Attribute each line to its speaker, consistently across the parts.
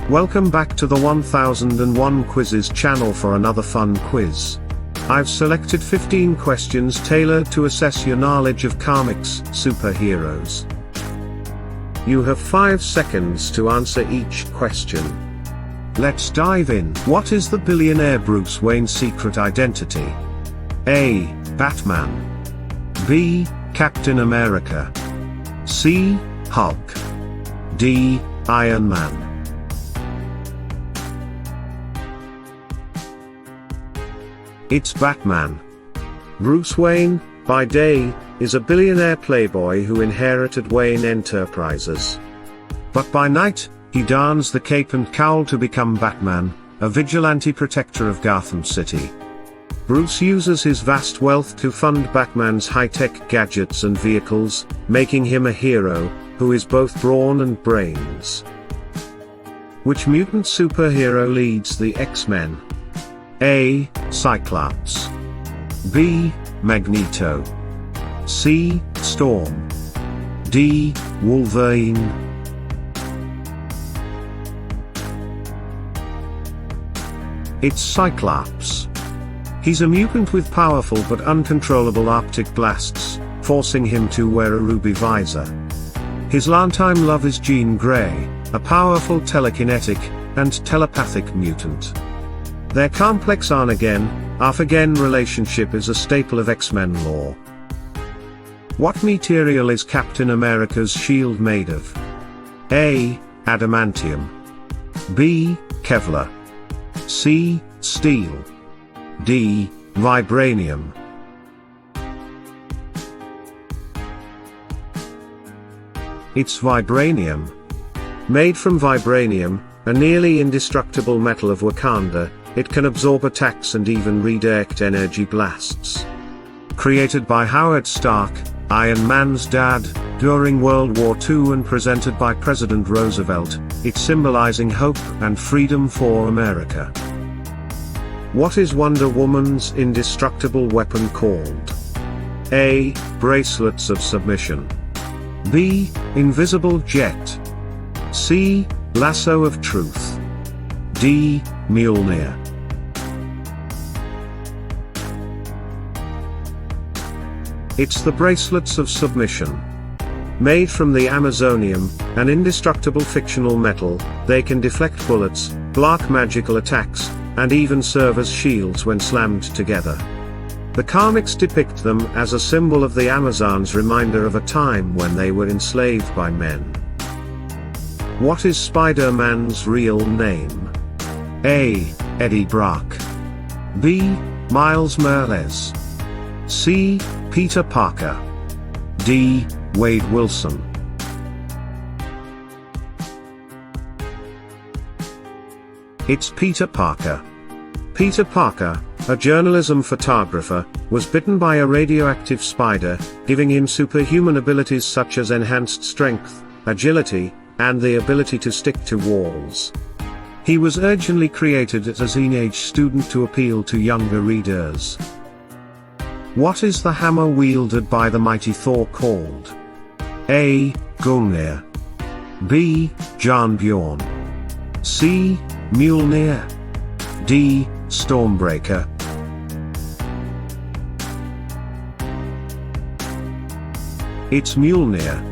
Speaker 1: Welcome back to the 1001 Quizzes channel for another fun quiz. I've selected 15 questions tailored to assess your knowledge of comics superheroes. You have 5 seconds to answer each question. Let's dive in. What is the billionaire Bruce Wayne's secret identity? A. Batman. B. Captain America. C. Hulk. D. Iron Man. It's Batman. Bruce Wayne, by day, is a billionaire playboy who inherited Wayne Enterprises. But by night, he dons the cape and cowl to become Batman, a vigilante protector of Gotham City. Bruce uses his vast wealth to fund Batman's high-tech gadgets and vehicles, making him a hero, who is both brawn and brains. Which mutant superhero leads the X-Men? A. Cyclops. B. Magneto. C. Storm. D. Wolverine. It's Cyclops. He's a mutant with powerful but uncontrollable Arctic blasts, forcing him to wear a ruby visor. His longtime love is Jean Grey, a powerful telekinetic and telepathic mutant. Their complex on-again, off-again relationship is a staple of X-Men lore. What material is Captain America's shield made of? A. Adamantium. B. Kevlar. C. Steel. D. Vibranium. It's vibranium. Made from vibranium, a nearly indestructible metal of Wakanda, it can absorb attacks and even redirect energy blasts. Created by Howard Stark, Iron Man's dad, during World War II and presented by President Roosevelt, it's symbolizing hope and freedom for America. What is Wonder Woman's indestructible weapon called? A. Bracelets of submission. B. Invisible jet. C. Lasso of truth. D. Mjolnir. It's the bracelets of submission. Made from the Amazonium, an indestructible fictional metal, they can deflect bullets, block magical attacks, and even serve as shields when slammed together. The comics depict them as a symbol of the Amazons' reminder of a time when they were enslaved by men. What is Spider-Man's real name? A. Eddie Brock. B. Miles Morales. C. Peter Parker. D. Wade Wilson. It's Peter Parker. Peter Parker, a journalism photographer, was bitten by a radioactive spider, giving him superhuman abilities such as enhanced strength, agility, and the ability to stick to walls. He was originally created as a teenage student to appeal to younger readers. What is the hammer wielded by the mighty Thor called? A. Gungnir. B. Jarnbjorn. C. Mjolnir. D. Stormbreaker. It's Mjolnir.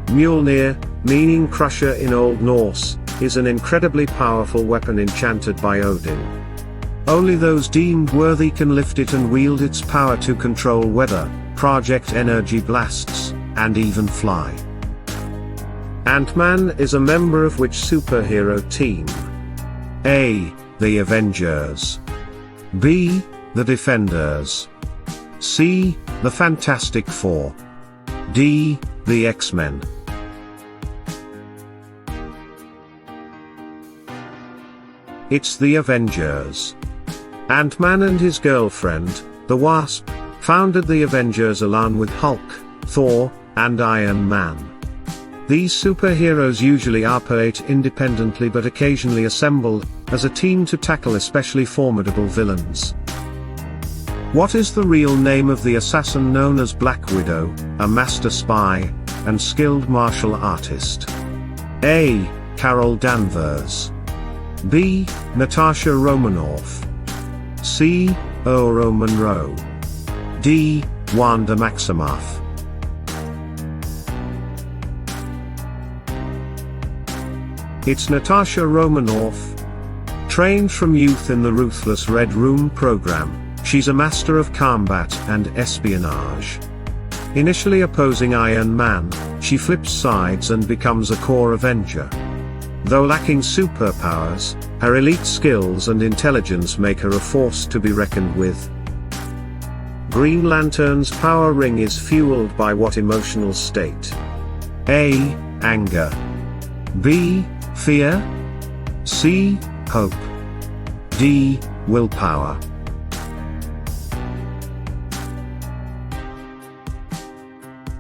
Speaker 1: Mjolnir, meaning crusher in Old Norse, is an incredibly powerful weapon enchanted by Odin. Only those deemed worthy can lift it and wield its power to control weather, project energy blasts, and even fly. Ant-Man is a member of which superhero team? A. The Avengers. B. The Defenders. C. The Fantastic Four. D. The X-Men. It's the Avengers. Ant-Man and his girlfriend, the Wasp, founded the Avengers along with Hulk, Thor, and Iron Man. These superheroes usually operate independently but occasionally assemble as a team to tackle especially formidable villains. What is the real name of the assassin known as Black Widow, a master spy and skilled martial artist? A. Carol Danvers. B. Natasha Romanoff. C. Ora Monroe. D. Wanda Maximoff. It's Natasha Romanoff. Trained from youth in the ruthless Red Room program, she's a master of combat and espionage. Initially opposing Iron Man, she flips sides and becomes a core Avenger. Though lacking superpowers, her elite skills and intelligence make her a force to be reckoned with. Green Lantern's power ring is fueled by what emotional state? A. Anger. B. Fear. C. Hope. D. Willpower.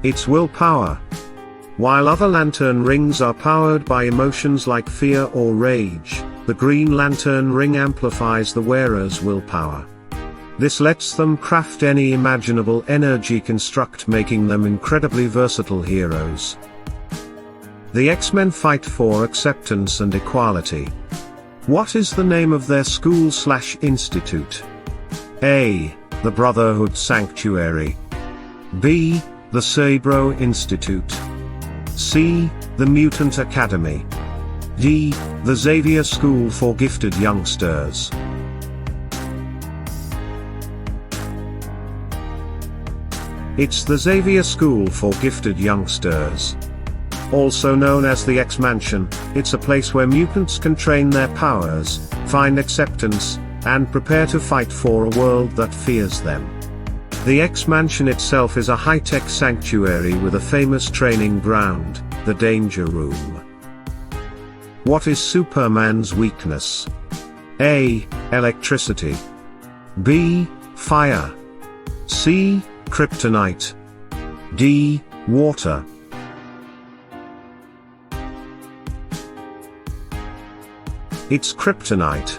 Speaker 1: It's willpower. While other lantern rings are powered by emotions like fear or rage, the Green Lantern ring amplifies the wearer's willpower. This lets them craft any imaginable energy construct, making them incredibly versatile heroes. The X-Men fight for acceptance and equality. What is the name of their school/institute? A. The Brotherhood Sanctuary. B. The Cerebro Institute. C. The Mutant Academy. D. The Xavier School for Gifted Youngsters. It's the Xavier School for Gifted Youngsters. Also known as the X-Mansion, it's a place where mutants can train their powers, find acceptance, and prepare to fight for a world that fears them. The X-Mansion itself is a high-tech sanctuary with a famous training ground, the Danger Room. What is Superman's weakness? A. Electricity. B. Fire. C. Kryptonite. D. Water. It's kryptonite.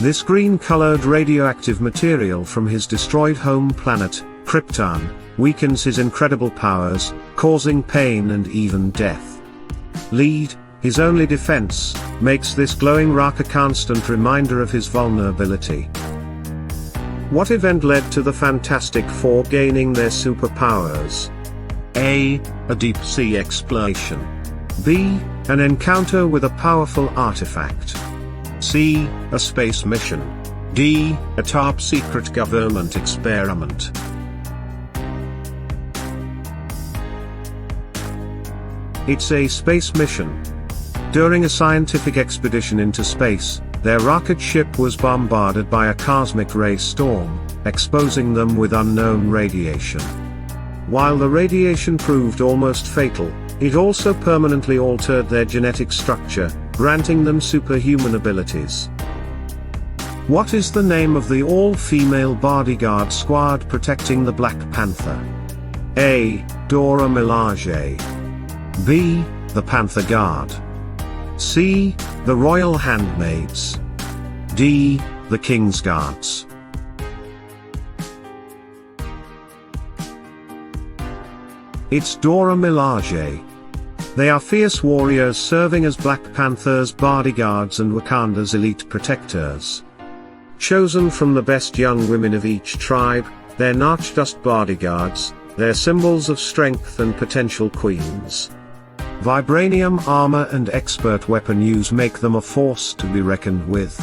Speaker 1: This green-colored radioactive material from his destroyed home planet, Krypton, weakens his incredible powers, causing pain and even death. Lead, his only defense, makes this glowing rock a constant reminder of his vulnerability. What event led to the Fantastic Four gaining their superpowers? A. A deep-sea exploration. B. An encounter with a powerful artifact. C. A space mission. D. A top-secret government experiment. It's a space mission. During a scientific expedition into space, their rocket ship was bombarded by a cosmic ray storm, exposing them with unknown radiation. While the radiation proved almost fatal, it also permanently altered their genetic structure, granting them superhuman abilities. What is the name of the all-female bodyguard squad protecting the Black Panther? A. Dora Milaje. B. The Panther Guard. C. The Royal Handmaids. D. The King's Guards. It's Dora Milaje. They are fierce warriors serving as Black Panther's bodyguards and Wakanda's elite protectors. Chosen from the best young women of each tribe, they're not just bodyguards, they're symbols of strength and potential queens. Vibranium armor and expert weapon use make them a force to be reckoned with.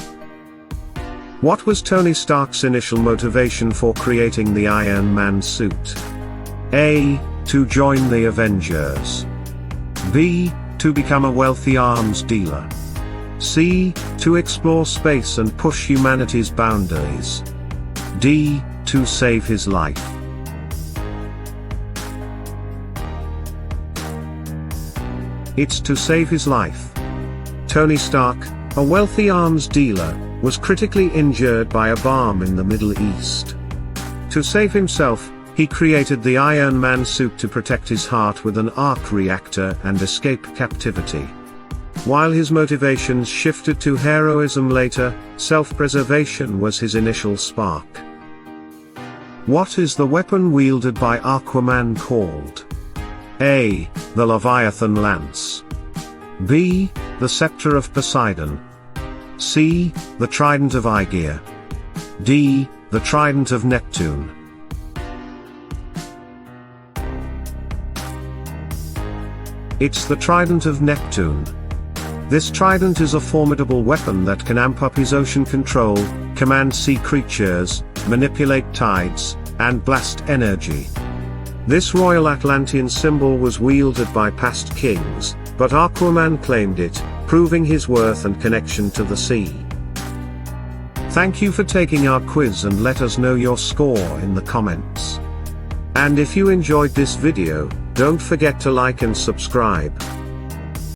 Speaker 1: What was Tony Stark's initial motivation for creating the Iron Man suit? A. To join the Avengers. B. To become a wealthy arms dealer. C. To explore space and push humanity's boundaries. D. To save his life. It's to save his life. Tony Stark, a wealthy arms dealer, was critically injured by a bomb in the Middle East. To save himself, he created the Iron Man suit to protect his heart with an arc reactor and escape captivity. While his motivations shifted to heroism later, self-preservation was his initial spark. What is the weapon wielded by Aquaman called? A. The Leviathan Lance. B. The Scepter of Poseidon. C. The Trident of Aegea. D. The Trident of Neptune. It's the Trident of Neptune. This trident is a formidable weapon that can amp up his ocean control, command sea creatures, manipulate tides, and blast energy. This Royal Atlantean symbol was wielded by past kings, but Aquaman claimed it, proving his worth and connection to the sea. Thank you for taking our quiz and let us know your score in the comments. And if you enjoyed this video, don't forget to like and subscribe.